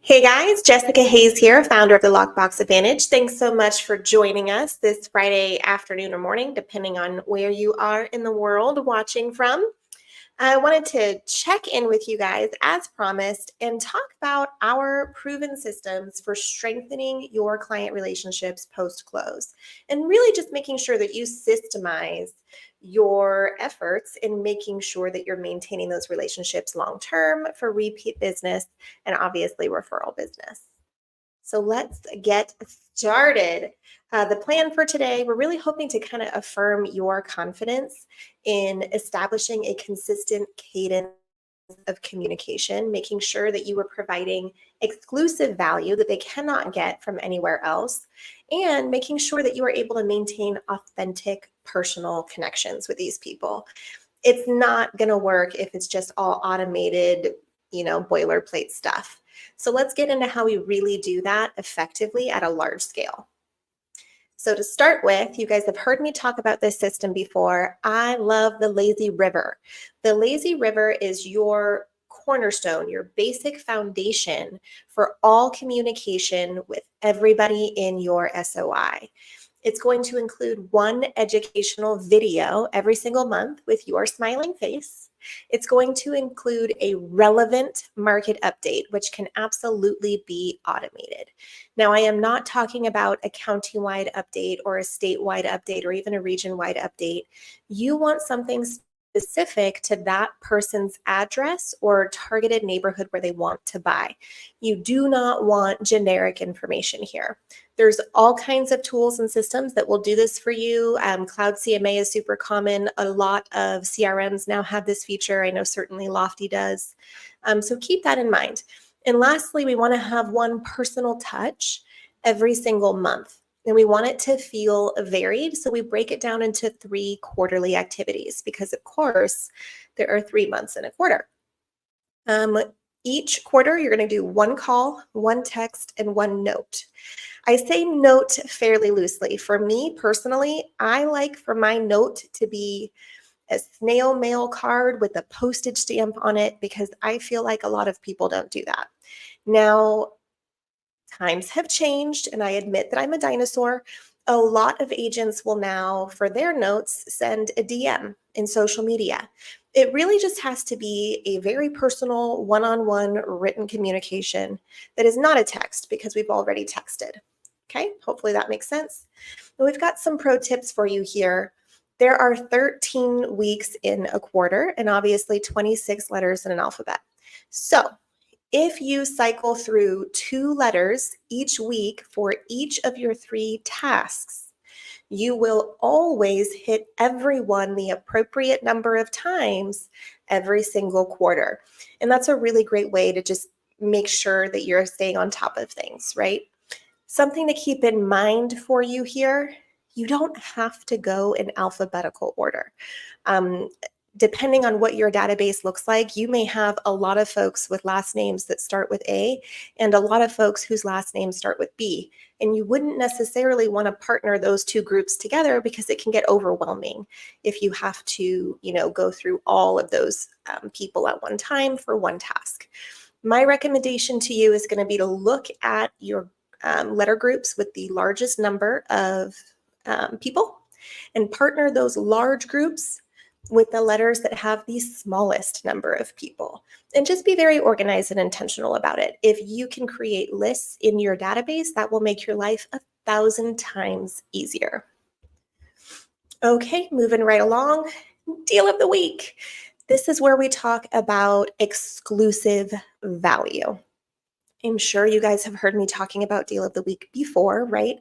Hey guys, Jessica Hayes here, founder of the Lockbox Advantage. Thanks so much for joining us this Friday afternoon or morning, depending on where you are in the world watching from. I wanted to check in with you guys as promised and talk about our proven systems for strengthening your client relationships post-close and really just making sure that you systemize your efforts in making sure that you're maintaining those relationships long-term for repeat business and obviously referral business. So let's get started. The plan for today, we're really hoping to kind of affirm your confidence in establishing a consistent cadence of communication, making sure that you are providing exclusive value that they cannot get from anywhere else, and making sure that you are able to maintain authentic personal connections with these people. It's not going to work if it's just all automated, boilerplate stuff. So let's get into how we really do that effectively at a large scale. So to start with, you guys have heard me talk about this system before. I love the lazy river. The lazy river is your cornerstone, your basic foundation for all communication with everybody in your SOI. It's going to include one educational video every single month with your smiling face. It's going to include a relevant market update, which can absolutely be automated. Now, I am not talking about a county-wide update or a statewide update or even a region-wide update. You want something specific to that person's address or targeted neighborhood where they want to buy. You do not want generic information here. There's all kinds of tools and systems that will do this for you. Cloud CMA is super common. A lot of CRMs now have this feature. I know certainly Lofty does. So keep that in mind. And lastly, we want to have one personal touch every single month. And we want it to feel varied. So we break it down into 3 quarterly activities because, of course, there are 3 months in a quarter. Each quarter, you're going to do 1 call, 1 text, and 1 note. I say note fairly loosely. For me personally, I like for my note to be a snail mail card with a postage stamp on it because I feel like a lot of people don't do that. Now, times have changed, and I admit that I'm a dinosaur. A lot of agents will now, for their notes, send a DM in social media. It really just has to be a very personal, one-on-one written communication that is not a text because we've already texted. Okay, hopefully that makes sense. And we've got some pro tips for you here. There are 13 weeks in a quarter and obviously 26 letters in an alphabet. So if you cycle through 2 letters each week for each of your 3 tasks, you will always hit everyone the appropriate number of times every single quarter. And that's a really great way to just make sure that you're staying on top of things, right? Something to keep in mind for you here, you don't have to go in alphabetical order. Depending on what your database looks like, you may have a lot of folks with last names that start with A and a lot of folks whose last names start with B. And you wouldn't necessarily want to partner those 2 groups together because it can get overwhelming if you have to, go through all of those people at one time for one task. My recommendation to you is going to be to look at your letter groups with the largest number of people and partner those large groups with the letters that have the smallest number of people. And just be very organized and intentional about it. If you can create lists in your database, that will make your life 1,000 times easier. Okay, moving right along. Deal of the week. This is where we talk about exclusive value. I'm sure you guys have heard me talking about Deal of the Week before, right?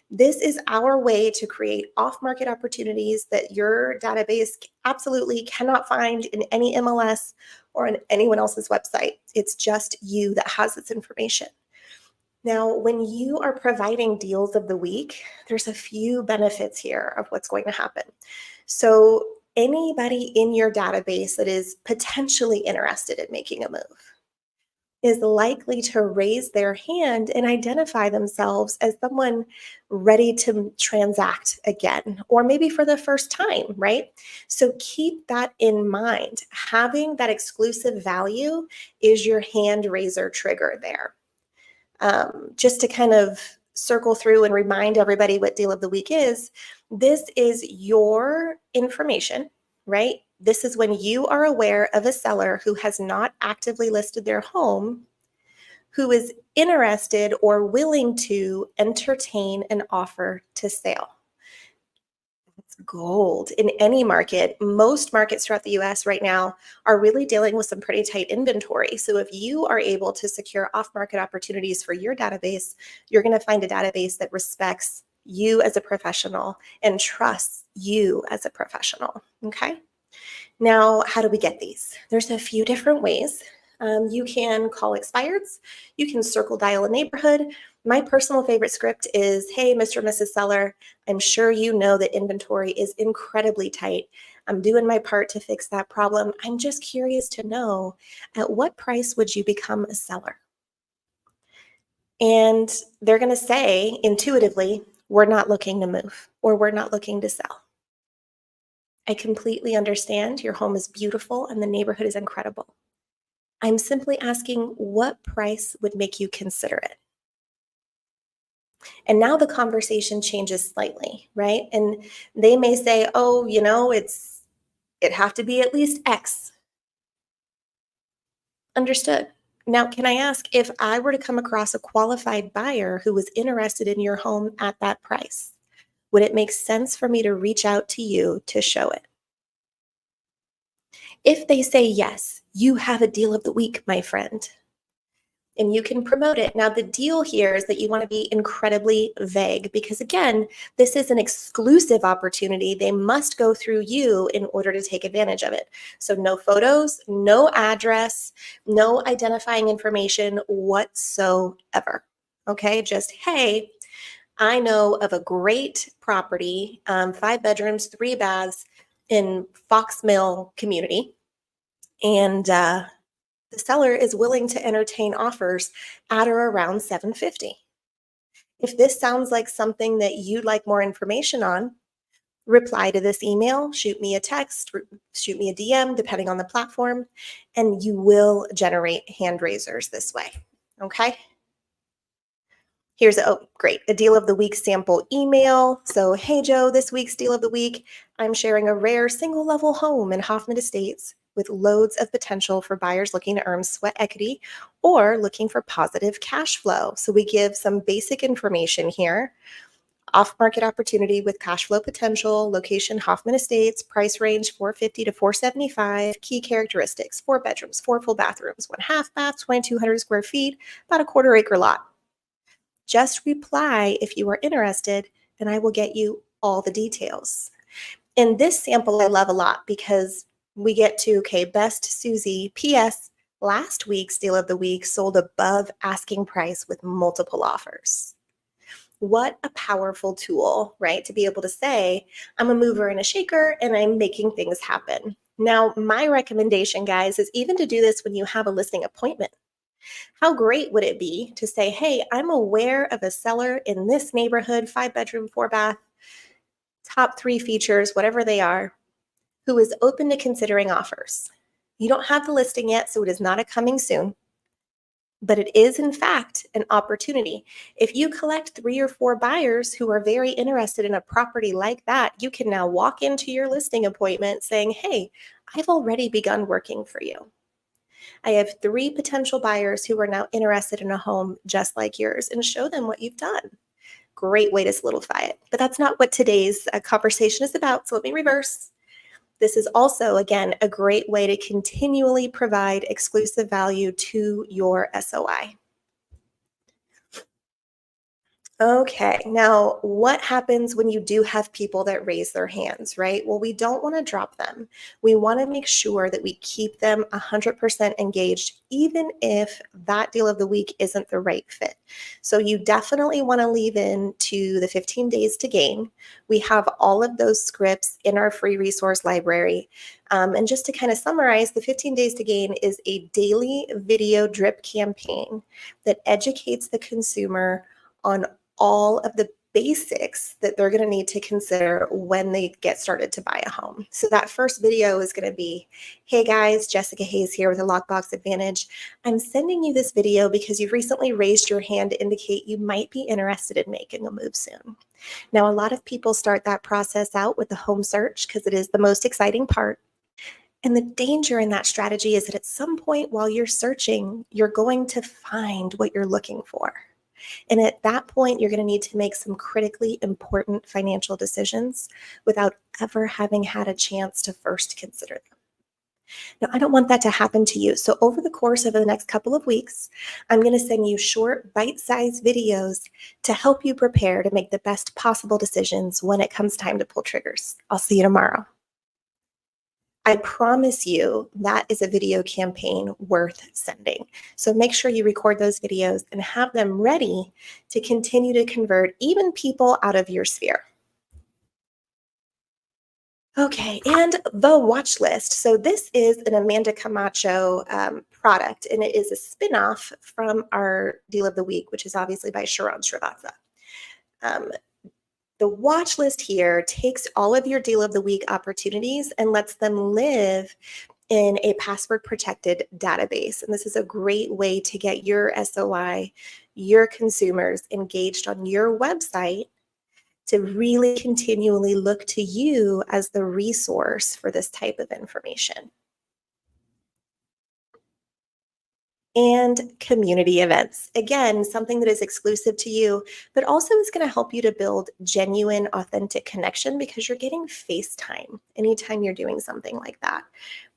This is our way to create off-market opportunities that your database absolutely cannot find in any MLS or on anyone else's website. It's just you that has this information. Now, when you are providing Deals of the Week, there's a few benefits here of what's going to happen. So anybody in your database that is potentially interested in making a move is likely to raise their hand and identify themselves as someone ready to transact again, or maybe for the first time, right? So keep that in mind. Having that exclusive value is your hand raiser trigger there. Just to kind of circle through and remind everybody what deal of the week is, this is your information, right? This is when you are aware of a seller who has not actively listed their home, who is interested or willing to entertain an offer to sale. It's gold in any market. Most markets throughout the US right now are really dealing with some pretty tight inventory. So if you are able to secure off-market opportunities for your database, you're going to find a database that respects you as a professional and trusts you as a professional. Okay. Now, how do we get these? There's a few different ways. You can call expireds. You can circle dial a neighborhood. My personal favorite script is, hey, Mr. and Mrs. Seller, I'm sure you know that inventory is incredibly tight. I'm doing my part to fix that problem. I'm just curious to know, at what price would you become a seller? And they're going to say intuitively, we're not looking to move, or we're not looking to sell. I completely understand your home is beautiful and the neighborhood is incredible. I'm simply asking what price would make you consider it. And now the conversation changes slightly, right? And they may say, "Oh, it have to be at least X." Understood. Now, can I ask, if I were to come across a qualified buyer who was interested in your home at that price, would it make sense for me to reach out to you to show it? If they say yes, you have a deal of the week, my friend, and you can promote it. Now, the deal here is that you want to be incredibly vague because, again, this is an exclusive opportunity. They must go through you in order to take advantage of it. So, no photos, no address, no identifying information whatsoever. Okay, just, hey, I know of a great property, 5 bedrooms, 3 baths in Fox Mill community. And the seller is willing to entertain offers at or around 750. If this sounds like something that you'd like more information on, reply to this email, shoot me a text, shoot me a DM, depending on the platform, and you will generate hand raisers this way. Okay. Here's a deal of the week sample email. So, hey Joe, this week's deal of the week, I'm sharing a rare single level home in Hoffman Estates with loads of potential for buyers looking to earn sweat equity or looking for positive cash flow. So we give some basic information here. Off-market opportunity with cash flow potential, location Hoffman Estates, price range 450 to 475, key characteristics, 4 bedrooms, 4 full bathrooms, 1/2 bath, 2,200 square feet, about a quarter-acre lot. Just reply if you are interested, and I will get you all the details. In this sample, I love a lot because we get to, okay, best Susie, P.S. Last week's deal of the week sold above asking price with multiple offers. What a powerful tool, right? To be able to say, I'm a mover and a shaker and I'm making things happen. Now, my recommendation, guys, is even to do this when you have a listing appointment. How great would it be to say, hey, I'm aware of a seller in this neighborhood, 5 bedroom, 4 bath, top 3 features, whatever they are, who is open to considering offers. You don't have the listing yet, so it is not a coming soon, but it is in fact an opportunity. If you collect 3 or 4 buyers who are very interested in a property like that, you can now walk into your listing appointment saying, hey, I've already begun working for you. I have 3 potential buyers who are now interested in a home just like yours, and show them what you've done. Great way to solidify it. But that's not what today's conversation is about. So let me reverse. This is also, again, a great way to continually provide exclusive value to your SOI. Okay, now what happens when you do have people that raise their hands, right? Well, we don't want to drop them. We want to make sure that we keep them 100% engaged, even if that deal of the week isn't the right fit. So you definitely want to leave in to the 15 days to gain. We have all of those scripts in our free resource library. And just to kind of summarize, the 15 days to gain is a daily video drip campaign that educates the consumer on all of the basics that they're going to need to consider when they get started to buy a home. So that first video is going to be, hey guys, Jessica Hayes here with the Lockbox Advantage. I'm sending you this video because you've recently raised your hand to indicate you might be interested in making a move soon. Now, a lot of people start that process out with the home search because it is the most exciting part. And the danger in that strategy is that at some point while you're searching, you're going to find what you're looking for. And at that point, you're going to need to make some critically important financial decisions without ever having had a chance to first consider them. Now, I don't want that to happen to you. So over the course of the next couple of weeks, I'm going to send you short, bite-sized videos to help you prepare to make the best possible decisions when it comes time to pull triggers. I'll see you tomorrow. I promise you that is a video campaign worth sending. So make sure you record those videos and have them ready to continue to convert even people out of your sphere. Okay, and the watch list. So this is an Amanda Camacho product, and it is a spinoff from our Deal of the Week, which is obviously by Sharon Srivatsa. The watch list here takes all of your Deal of the Week opportunities and lets them live in a password protected database. And this is a great way to get your SOI, your consumers engaged on your website to really continually look to you as the resource for this type of information. And community events. Again, something that is exclusive to you, but also is going to help you to build genuine, authentic connection because you're getting FaceTime anytime you're doing something like that.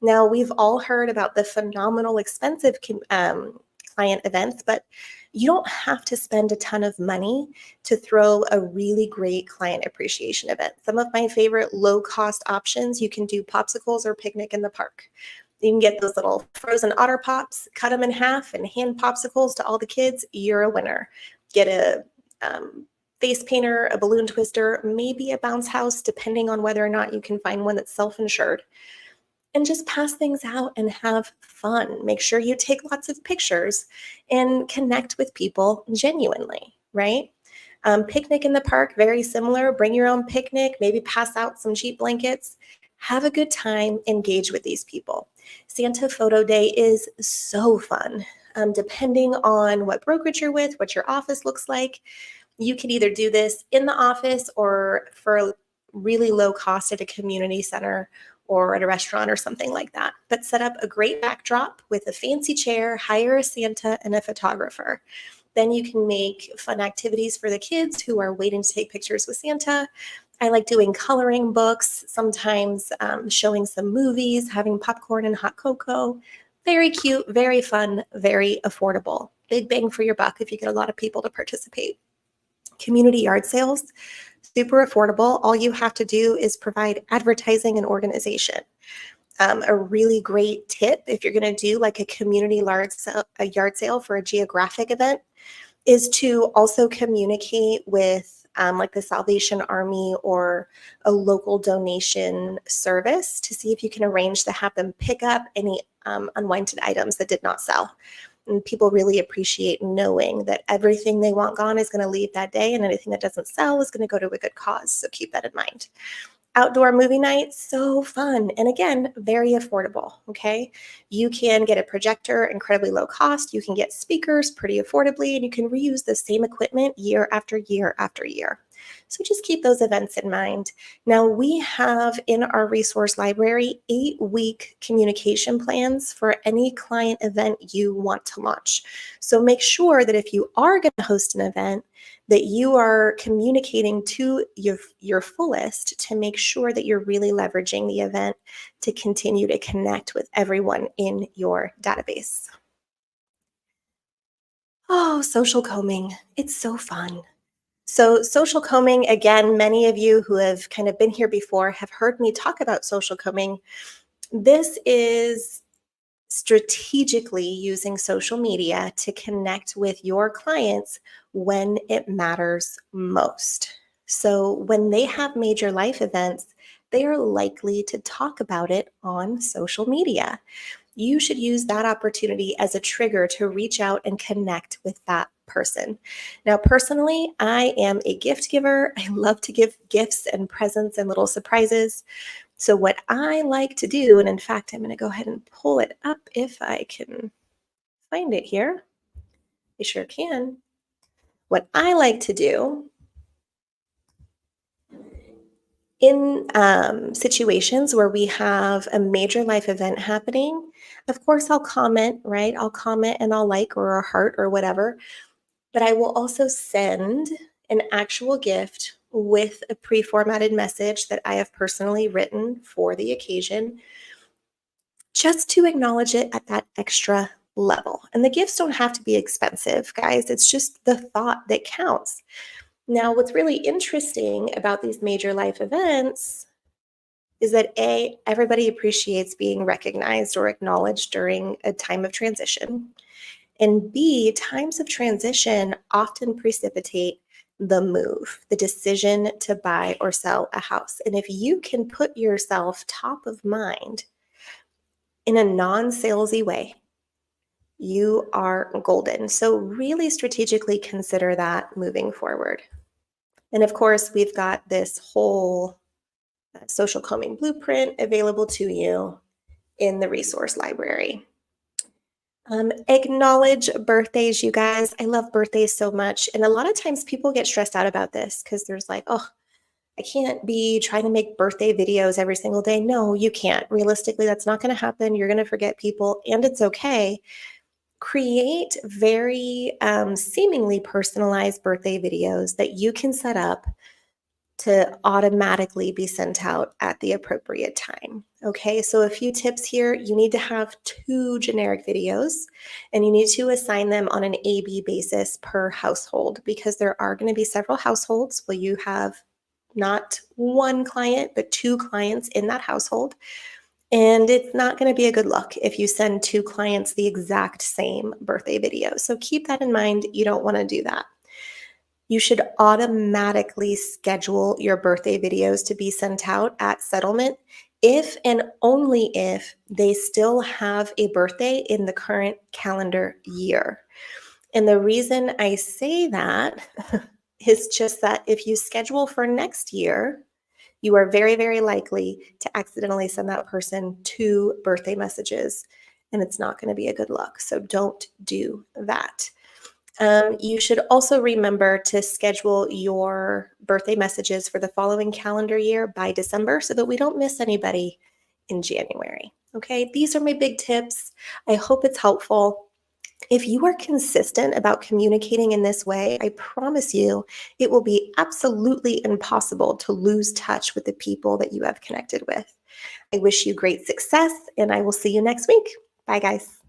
Now, we've all heard about the phenomenal expensive client events, but you don't have to spend a ton of money to throw a really great client appreciation event. Some of my favorite low-cost options, you can do popsicles or picnic in the park. You can get those little frozen otter pops, cut them in half, and hand popsicles to all the kids. You're a winner. Get a face painter, a balloon twister, maybe a bounce house, depending on whether or not you can find one that's self-insured. And just pass things out and have fun. Make sure you take lots of pictures and connect with people genuinely, right? Picnic in the park, very similar. Bring your own picnic, maybe pass out some cheap blankets. Have a good time, engage with these people. Santa Photo Day is so fun. Depending on what brokerage you're with, what your office looks like, you can either do this in the office or for really low cost at a community center or at a restaurant or something like that. But set up a great backdrop with a fancy chair, hire a Santa and a photographer. Then you can make fun activities for the kids who are waiting to take pictures with Santa. I like doing coloring books, sometimes showing some movies, having popcorn and hot cocoa. Very cute, very fun, very affordable. Big bang for your buck if you get a lot of people to participate. Community yard sales, super affordable. All you have to do is provide advertising and organization. A really great tip if you're going to do like a community yard sale for a geographic event is to also communicate with like the Salvation Army or a local donation service to see if you can arrange to have them pick up any unwanted items that did not sell. And people really appreciate knowing that everything they want gone is going to leave that day and anything that doesn't sell is going to go to a good cause. So keep that in mind. Outdoor movie night, so fun. And again, very affordable, okay? You can get a projector, incredibly low cost. You can get speakers pretty affordably, and you can reuse the same equipment year after year after year. So just keep those events in mind. Now, we have in our resource library 8-week communication plans for any client event you want to launch. So make sure that if you are going to host an event, that you are communicating to your fullest to make sure that you're really leveraging the event to continue to connect with everyone in your database. Oh, social combing. It's so fun. So social combing, again, many of you who have kind of been here before have heard me talk about social combing. This is strategically using social media to connect with your clients when it matters most. So when they have major life events, they are likely to talk about it on social media. You should use that opportunity as a trigger to reach out and connect with that person. Now, personally, I am a gift giver. I love to give gifts and presents and little surprises. So, what I like to do, and in fact, I'm going to go ahead and pull it up if I can find it here. I sure can. What I like to do in situations where we have a major life event happening, of course, I'll comment, right? I'll comment and I'll like or a heart or whatever, but I will also send an actual gift with a pre formatted message that I have personally written for the occasion, just to acknowledge it at that extra level. And the gifts don't have to be expensive, guys. It's just the thought that counts. Now, what's really interesting about these major life events is that A, everybody appreciates being recognized or acknowledged during a time of transition. And B, times of transition often precipitate the move, the decision to buy or sell a house. And if you can put yourself top of mind in a non-salesy way, you are golden. So really strategically consider that moving forward. And of course, we've got this whole social combing blueprint available to you in the resource library. Acknowledge birthdays, you guys. I love birthdays so much. And a lot of times people get stressed out about this because there's like, oh, I can't be trying to make birthday videos every single day. No, you can't. Realistically, that's not going to happen. You're going to forget people, and it's okay. Create very seemingly personalized birthday videos that you can set up to automatically be sent out at the appropriate time. Okay, so a few tips here. You need to have 2 generic videos, and you need to assign them on an A/B basis per household, because there are going to be several households where you have not 1 client, but 2 clients in that household. And it's not going to be a good look if you send 2 clients the exact same birthday video. So keep that in mind. You don't want to do that. You should automatically schedule your birthday videos to be sent out at settlement if and only if they still have a birthday in the current calendar year. And the reason I say that is just that if you schedule for next year, you are very, very likely to accidentally send that person 2 birthday messages, and it's not going to be a good look. So don't do that. You should also remember to schedule your birthday messages for the following calendar year by December so that we don't miss anybody in January. Okay, these are my big tips. I hope it's helpful. If you are consistent about communicating in this way, I promise you it will be absolutely impossible to lose touch with the people that you have connected with. I wish you great success, and I will see you next week. Bye, guys.